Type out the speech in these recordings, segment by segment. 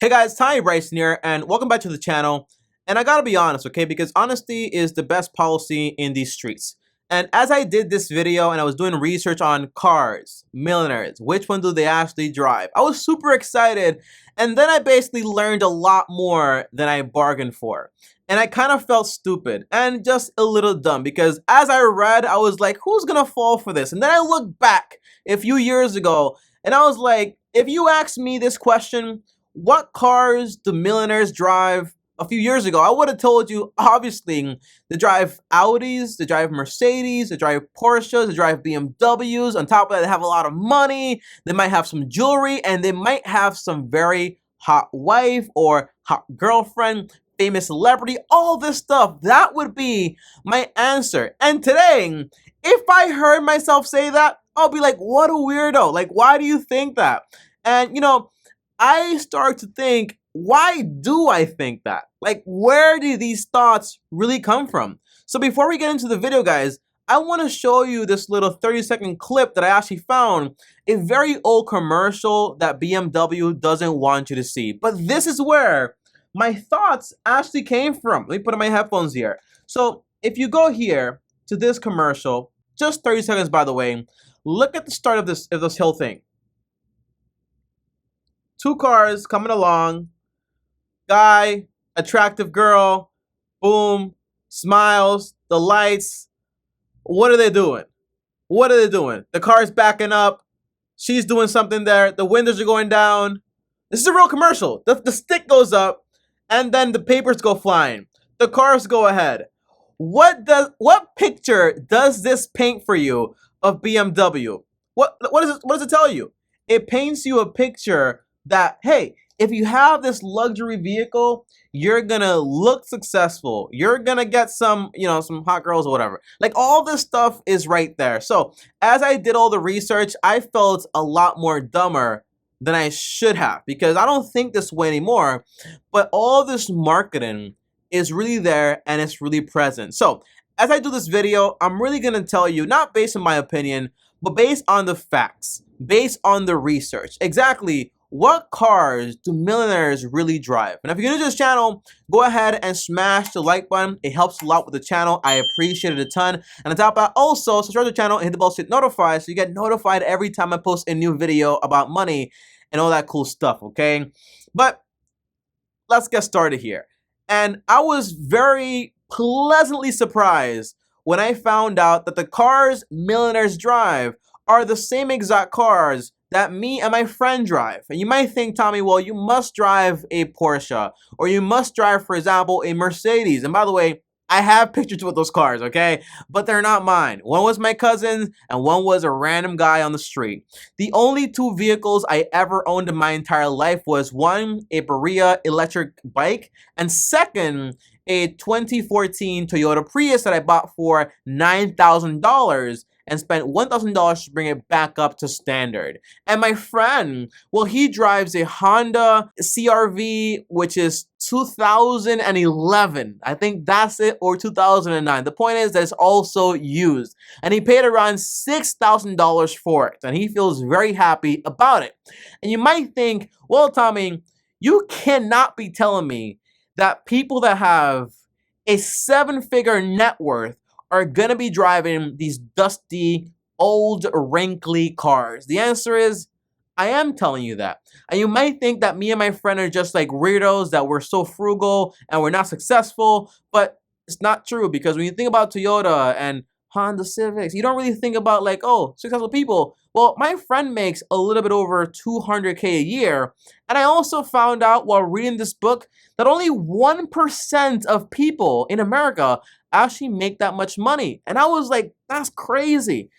Hey guys, TommyBryson here, and welcome back to the channel. And I gotta be honest, okay, because honesty is the best policy in these streets. And as I did this video and I was doing research on cars, millionaires, which one do they actually drive, I was super excited, and then I basically learned a lot more than I bargained for. And I kind of felt stupid and just a little dumb because as I read, I was like, who's gonna fall for this? And then I looked back a few years ago and I was like, if you asked me this question, what cars do millionaires drive? A few years ago, I would have told you, obviously, they drive Audis, they drive Mercedes, they drive Porsches, they drive BMWs. On top of that, they have a lot of money, they might have some jewelry, and they might have some very hot wife or hot girlfriend, famous celebrity, all this stuff. That would be my answer. And today, if I heard myself say that, I'll be like, what a weirdo. Like, why do you think that? And, I start to think, why do I think that? Like, where do these thoughts really come from? So before we get into the video, guys, I want to show you this little 30-second clip that I actually found, a very old commercial that BMW doesn't want you to see. But this is where my thoughts actually came from. Let me put on my headphones here. So if you go here to this commercial, just 30 seconds, by the way, look at the start of this whole thing. Two cars coming along, guy, attractive girl, boom, smiles, the lights. What are they doing? What are they doing? The car's backing up. She's doing something there. The windows are going down. This is a real commercial. The stick goes up, and then the papers go flying. The cars go ahead. What picture does this paint for you of BMW? What does it tell you? It paints you a picture that, hey, if you have this luxury vehicle, you're gonna look successful. You're gonna get some, some hot girls or whatever. Like, all this stuff is right there. So as I did all the research, I felt a lot more dumber than I should have because I don't think this way anymore. But all this marketing is really there and it's really present. So as I do this video, I'm really gonna tell you, not based on my opinion, but based on the facts, based on the research, exactly what cars do millionaires really drive. And if you're new to this channel, go ahead and smash the like button. It helps a lot with the channel. I appreciate it a ton. And on top of that, also subscribe to the channel and hit the bell to get notified so you get notified every time I post a new video about money and all that cool stuff, okay? But let's get started here. And I was very pleasantly surprised when I found out that the cars millionaires drive are the same exact cars that me and my friend drive. And you might think, Tommy, well, you must drive a Porsche, or you must drive, for example, a Mercedes. And by the way, I have pictures with those cars, okay? But they're not mine. One was my cousin's, and one was a random guy on the street. The only two vehicles I ever owned in my entire life was one, a Berea electric bike, and second, a 2014 Toyota Prius that I bought for $9,000 and spent $1,000 to bring it back up to standard. And my friend, well, he drives a Honda CRV, which is 2011. I think that's it, or 2009. The point is that it's also used. And he paid around $6,000 for it. And he feels very happy about it. And you might think, well, Tommy, you cannot be telling me that people that have a 7-figure net worth are gonna be driving these dusty, old, wrinkly cars. The answer is, I am telling you that. And you might think that me and my friend are just like weirdos, that we're so frugal and we're not successful, but it's not true, because when you think about Toyota and Honda Civics, you don't really think about like, oh, successful people. Well, my friend makes a little bit over $200K a year. And I also found out while reading this book that only 1% of people in America actually make that much money. And I was like, that's crazy.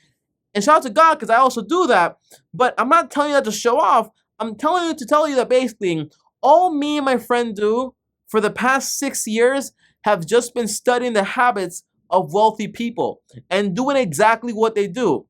And shout out to God, because I also do that. But I'm not telling you that to show off. I'm telling you to tell you that basically all me and my friend do for the past 6 years have just been studying the habits of wealthy people and doing exactly what they do.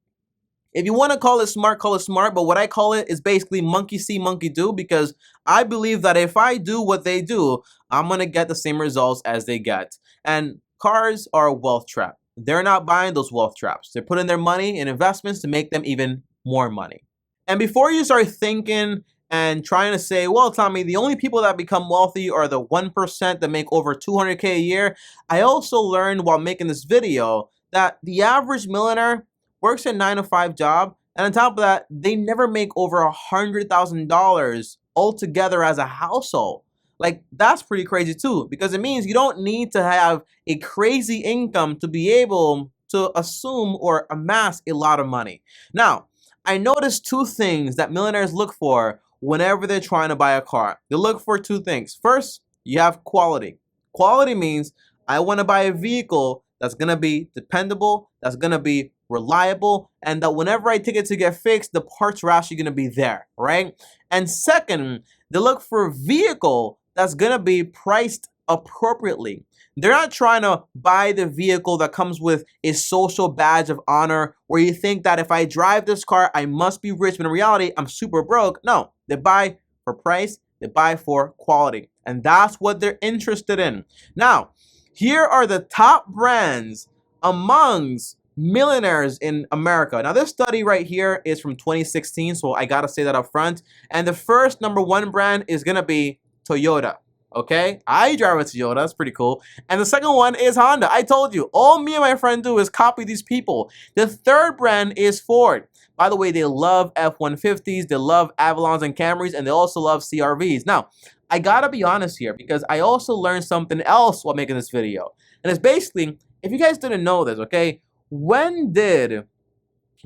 If you want to call it smart, but what I call it is basically monkey see, monkey do, because I believe that if I do what they do, I'm going to get the same results as they get. And cars are a wealth trap. They're not buying those wealth traps. They're putting their money in investments to make them even more money. And before you start thinking and trying to say, well, Tommy, the only people that become wealthy are the 1% that make over 200K a year. I also learned while making this video that the average millionaire works a 9-to-5 job, and on top of that, they never make over $100,000 altogether as a household. Like, that's pretty crazy too, because it means you don't need to have a crazy income to be able to assume or amass a lot of money. Now, I noticed two things that millionaires look for whenever they're trying to buy a car. They look for two things. First, you have quality. Quality means I want to buy a vehicle that's going to be dependable, that's going to be reliable, and that whenever I take it to get fixed, the parts are actually going to be there, right? And second, they look for a vehicle that's going to be priced appropriately. They're not trying to buy the vehicle that comes with a social badge of honor where you think that if I drive this car, I must be rich, but in reality, I'm super broke. No, they buy for price, they buy for quality, and that's what they're interested in. Now, here are the top brands amongst millionaires in America. Now, this study right here is from 2016, so I gotta say that up front. And the first #1 brand is gonna be Toyota. Okay, I drive a Toyota, that's pretty cool. And the second one is Honda. I told you, all me and my friend do is copy these people. The third brand is Ford. By the way, they love F-150s, they love Avalons and Camrys, and they also love CRVs. Now, I gotta be honest here because I also learned something else while making this video. And it's basically, if you guys didn't know this, okay, when did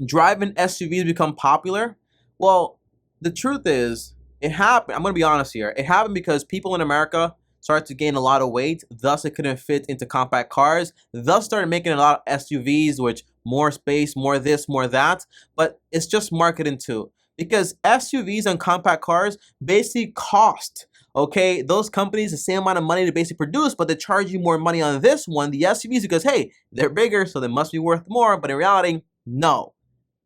driving SUVs become popular? Well, the truth is, it happened, I'm going to be honest here, it happened because people in America started to gain a lot of weight, thus it couldn't fit into compact cars, thus started making a lot of SUVs, which more space, more this, more that, but it's just marketing too. Because SUVs and compact cars basically cost, okay, those companies the same amount of money to basically produce, but they charge you more money on this one, the SUVs, because hey, they're bigger, so they must be worth more, but in reality, no.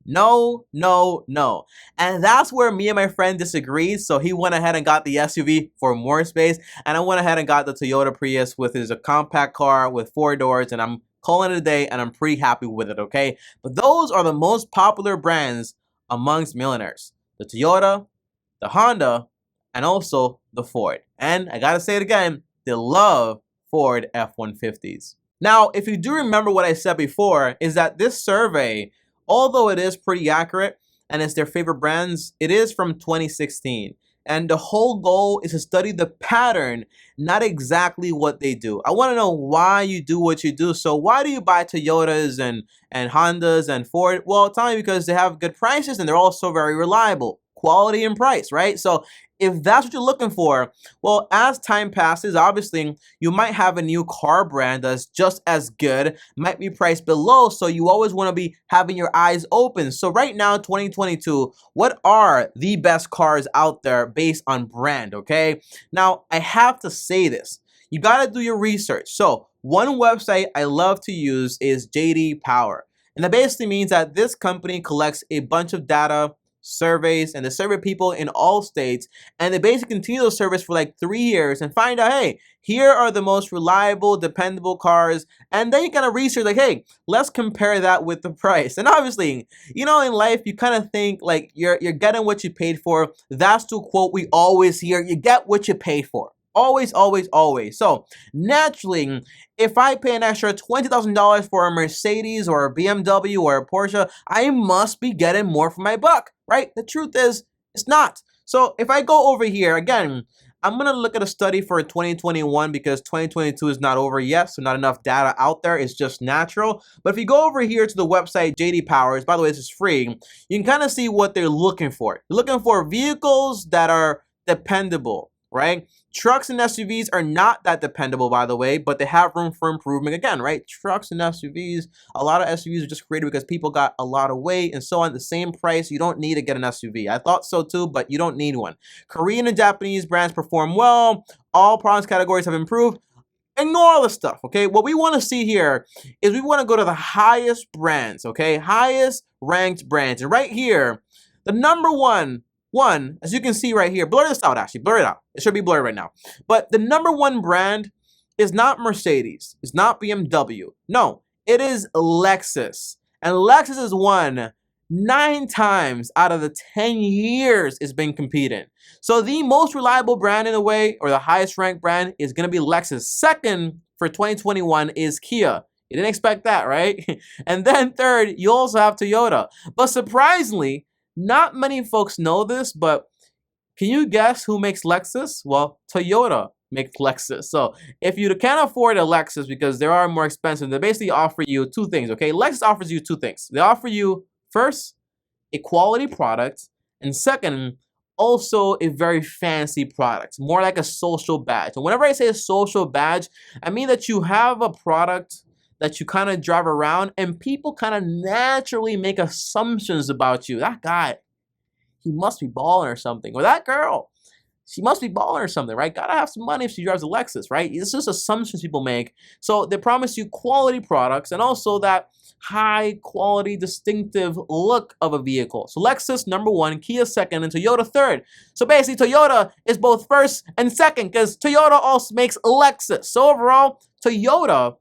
No, no, no. And that's where me and my friend disagreed. So he went ahead and got the SUV for more space. And I went ahead and got the Toyota Prius, with is a compact car with 4 doors. And I'm calling it a day and I'm pretty happy with it, okay? But those are the most popular brands amongst millionaires. The Toyota, the Honda, and also the Ford. And I gotta say it again, they love Ford F-150s. Now, if you do remember what I said before, is that this survey, although it is pretty accurate and it's their favorite brands, it is from 2016. And the whole goal is to study the pattern, not exactly what they do. I want to know why you do what you do. So why do you buy Toyotas and Hondas and Ford? Well, tell me, because they have good prices and they're also very reliable. Quality and price, right? So if that's what you're looking for, well, as time passes, obviously, you might have a new car brand that's just as good, might be priced below, so you always want to be having your eyes open. So right now, 2022, what are the best cars out there based on brand, okay? Now, I have to say this. You got to do your research. So one website I love to use is JD Power. And that basically means that this company collects a bunch of data, surveys, and they survey people in all states, and they basically continue those surveys for like 3 years and find out, hey, here are the most reliable, dependable cars, and then you kind of research like, hey, let's compare that with the price. And obviously, you know, in life, you kind of think like you're getting what you paid for. That's the quote we always hear: you get what you pay for. Always, always, always. So naturally, if I pay an extra $20,000 for a Mercedes or a BMW or a Porsche, I must be getting more for my buck, right? The truth is, it's not. So if I go over here, again, I'm going to look at a study for 2021 because 2022 is not over yet, so not enough data out there. It's just natural. But if you go over here to the website JD Powers, by the way, this is free, you can kind of see what they're looking for. They're looking for vehicles that are dependable, right? Trucks and SUVs are not that dependable, by the way, but they have room for improvement again, right? Trucks and SUVs, a lot of SUVs are just created because people got a lot of weight and so on. The same price, you don't need to get an SUV. I thought so too, but you don't need one. Korean and Japanese brands perform well. All products categories have improved. Ignore all this stuff, okay? What we want to see here is we want to go to the highest brands, okay? Highest ranked brands. And right here, the number one, as you can see right here, blur this out actually, blur it out. It should be blurred right now. But the number one brand is not Mercedes. It's not BMW. No, it is Lexus. And Lexus has won 9 times out of the 10 years it's been competing. So the most reliable brand in a way, or the highest ranked brand, is going to be Lexus. Second for 2021 is Kia. You didn't expect that, right? And then third, you also have Toyota. But surprisingly, not many folks know this, but can you guess who makes Lexus? Well, Toyota makes Lexus. So if you can't afford a Lexus because they are more expensive, they basically offer you two things, okay? Lexus offers you two things. They offer you, first, a quality product, and second, also a very fancy product, more like a social badge. And whenever I say a social badge, I mean that you have a product that you kind of drive around and people kind of naturally make assumptions about you. That guy, he must be balling or something. Or that girl, she must be balling or something, right? Gotta have some money if she drives a Lexus, right? It's just assumptions people make. So they promise you quality products and also that high quality, distinctive look of a vehicle. So Lexus number one, Kia second, and Toyota third. So basically Toyota is both first and second because Toyota also makes Lexus. So overall, Toyota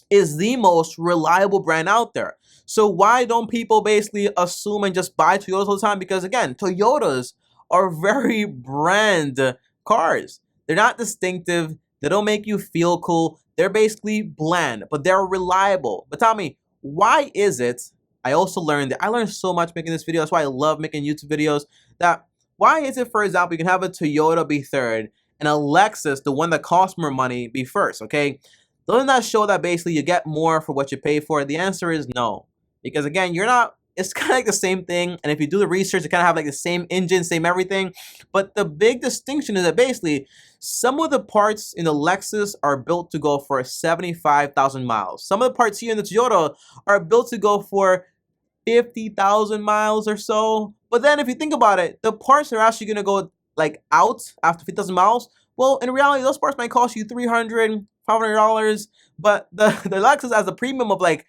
is the most reliable brand out there. So why don't people basically assume and just buy Toyotas all the time? Because again, Toyotas are very brand cars. They're not distinctive. They don't make you feel cool. They're basically bland, but they're reliable. But Tommy, why is it? I also learned that I learned so much making this video. That's why I love making YouTube videos. That why is it, for example, you can have a Toyota be third and a Lexus, the one that costs more money, be first, okay? Doesn't that show that basically you get more for what you pay for? The answer is no. Because again, you're not, it's kind of like the same thing. And if you do the research, you kind of have like the same engine, same everything. But the big distinction is that basically some of the parts in the Lexus are built to go for 75,000 miles. Some of the parts here in the Toyota are built to go for 50,000 miles or so. But then if you think about it, the parts are actually going to go like out after 50,000 miles. Well, in reality, those parts might cost you $300, $500, but the Lexus has a premium of like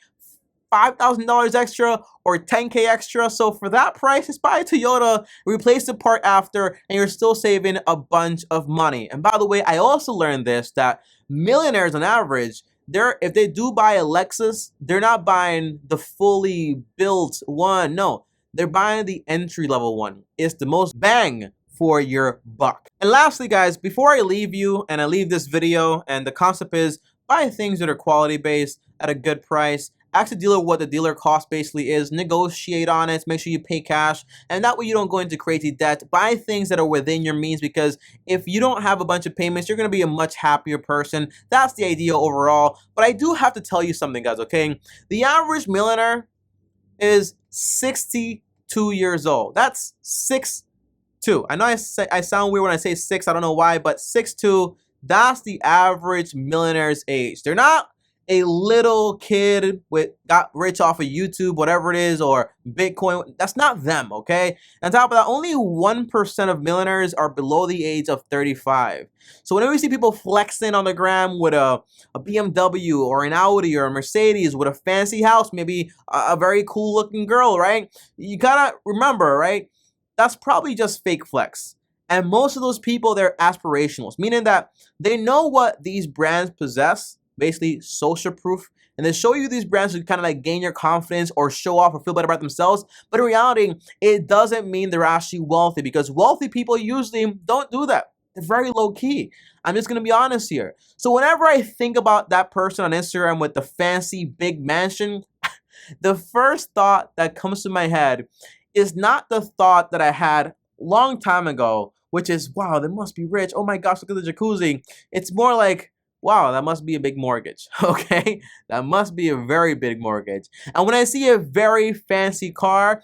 $5,000 extra or $10K extra. So for that price, just buy a Toyota, replace the part after, and you're still saving a bunch of money. And by the way, I also learned this, that millionaires on average, if they do buy a Lexus, they're not buying the fully built one. No, they're buying the entry level one. It's the most bang for your buck. And lastly, guys, before I leave you and I leave this video, and the concept is buy things that are quality based at a good price. Ask the dealer what the dealer cost basically is. Negotiate on it. Make sure you pay cash. And that way you don't go into crazy debt. Buy things that are within your means, because if you don't have a bunch of payments, you're going to be a much happier person. That's the idea overall. But I do have to tell you something, guys, okay? The average millionaire is 62 years old. That's 6'2". I know I sound weird when I say 6. I don't know why, but 6'2", that's the average millionaire's age. They're not a little kid got rich off of YouTube, whatever it is, or Bitcoin. That's not them, okay? On top of that, only 1% of millionaires are below the age of 35. So whenever you see people flexing on the gram with a BMW or an Audi or a Mercedes with a fancy house, maybe a very cool looking girl, right? You gotta remember, right? That's probably just fake flex. And most of those people, they're aspirationals, meaning that they know what these brands possess, basically social proof, and they show you these brands to kind of like gain your confidence or show off or feel better about themselves. But in reality, it doesn't mean they're actually wealthy, because wealthy people usually don't do that. They're very low key. I'm just gonna be honest here. So whenever I think about that person on Instagram with the fancy big mansion, the first thought that comes to my head is not the thought that I had long time ago, which is, wow, they must be rich. Oh my gosh, look at the jacuzzi. It's more like, wow, that must be a big mortgage, okay? That must be a very big mortgage. And when I see a very fancy car,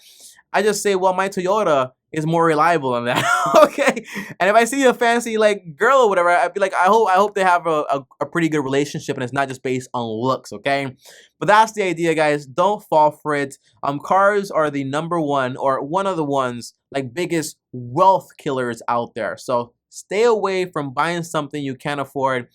I just say, well, my Toyota is more reliable than that, okay? And if I see a fancy like girl or whatever, I'd be like, I hope they have a pretty good relationship and it's not just based on looks, okay? But that's the idea, guys. Don't fall for it. Cars are the #1 or one of the ones like biggest wealth killers out there. So stay away from buying something you can't afford.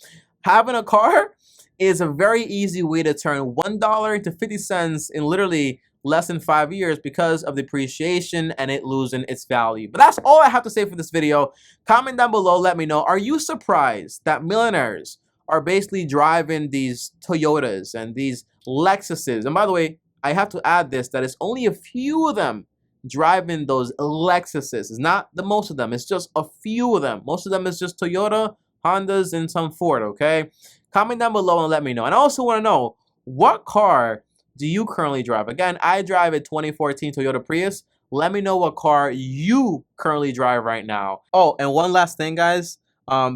Having a car is a very easy way to turn $1 into 50 cents in literally less than 5 years because of depreciation and it losing its value. But that's all I have to say for this video. Comment down below, let me know. Are you surprised that millionaires are basically driving these Toyotas and these Lexuses? And by the way, I have to add this, that it's only a few of them driving those Lexuses. It's not the most of them. It's just a few of them. Most of them is just Toyota, Hondas, and some Ford, okay? Comment down below and let me know. And I also want to know, what car do you currently drive? Again, I drive a 2014 Toyota Prius. Let me know what car you currently drive right now. Oh, and one last thing, guys.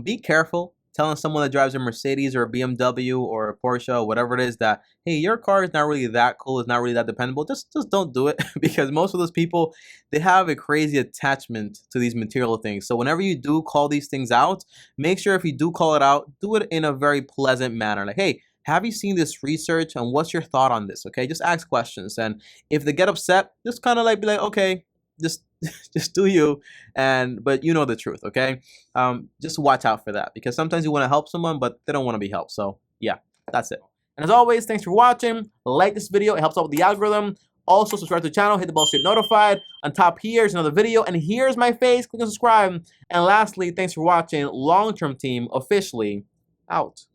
Be careful telling someone that drives a Mercedes or a BMW or a Porsche or whatever it is that, hey, your car is not really that cool, it's not really that dependable. Just don't do it, because most of those people, they have a crazy attachment to these material things. So whenever you do call these things out, make sure if you do call it out, do it in a very pleasant manner. Like, hey, have you seen this research and what's your thought on this? Okay, just ask questions. And if they get upset, just kind of like be like, okay, just do you, but you know the truth, okay? Just watch out for that, because sometimes you want to help someone but they don't want to be helped. So yeah, that's it. And as always, thanks for watching. Like this video, it helps out with the algorithm. Also subscribe to the channel, hit the bell so you're notified. On top here is another video, and here's my face. Click and subscribe. And lastly, thanks for watching. Long Term Team officially out.